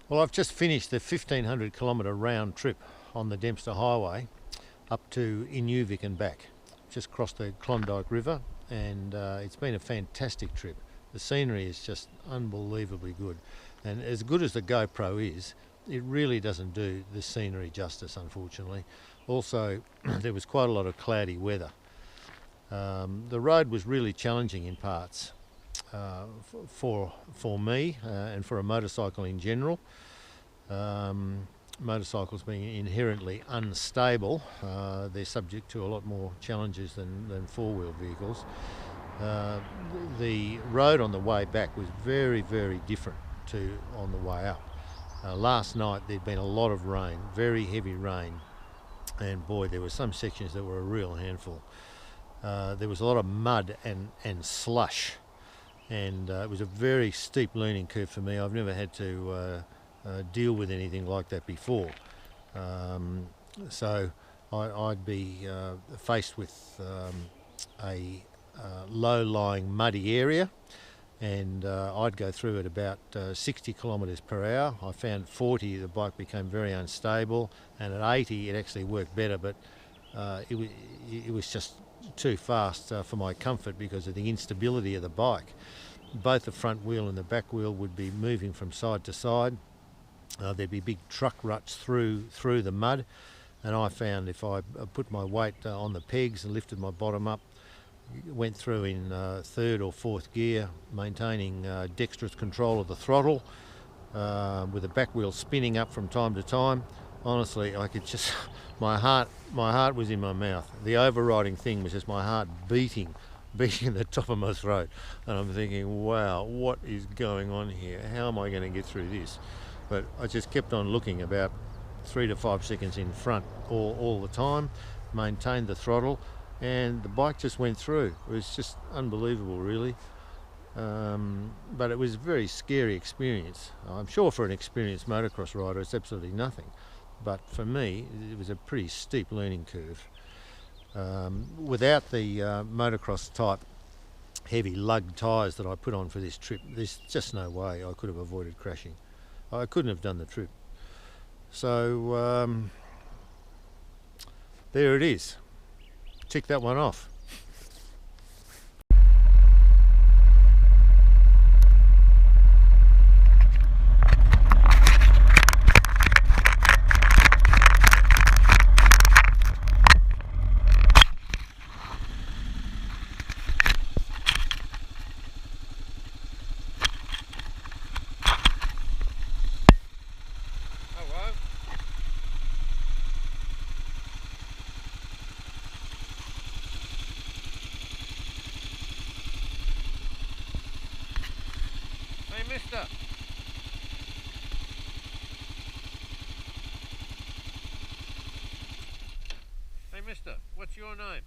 Well, I've just finished the 1,500 kilometre round trip on the Dempster Highway up to Inuvik and back. Just crossed the Klondike River, and it's been a fantastic trip. The scenery is just unbelievably good, and as good as the GoPro is, it really doesn't do the scenery justice, unfortunately. Also, there was quite a lot of cloudy weather. The road was really challenging in parts for me and for a motorcycle in general. Motorcycles being inherently unstable, they're subject to a lot more challenges than four-wheel vehicles. The road on the way back was very, very different to on the way up. Last night there'd been a lot of rain, very heavy rain, and boy, there were some sections that were a real handful. There was a lot of mud and slush, and it was a very steep learning curve for me. I've never had to deal with anything like that before. So I'd be faced with a low-lying muddy area, and I'd go through at about 60 kilometres per hour. I found 40 the bike became very unstable, and at 80 it actually worked better, but it was just too fast for my comfort because of the instability of the bike. Both the front wheel and the back wheel would be moving from side to side. There'd be big truck ruts through the mud, and I found if I put my weight on the pegs and lifted my bottom up, went through in third or fourth gear, maintaining dexterous control of the throttle, with the back wheel spinning up from time to time. Honestly, I could just, my heart was in my mouth. The overriding thing was just my heart beating at the top of my throat, and I'm thinking, wow, what is going on here? How am I going to get through this? But I just kept on looking about 3 to 5 seconds in front all the time, maintained the throttle, and the bike just went through. It was just unbelievable, really. But it was a very scary experience. I'm sure for an experienced motocross rider it's absolutely nothing, but for me it was a pretty steep learning curve. Without the motocross type heavy lug tyres that I put on for this trip, there's just no way I could have avoided crashing. I couldn't have done the trip. So there it is. Tick that one off. Hey, mister. Hey, mister, what's your name?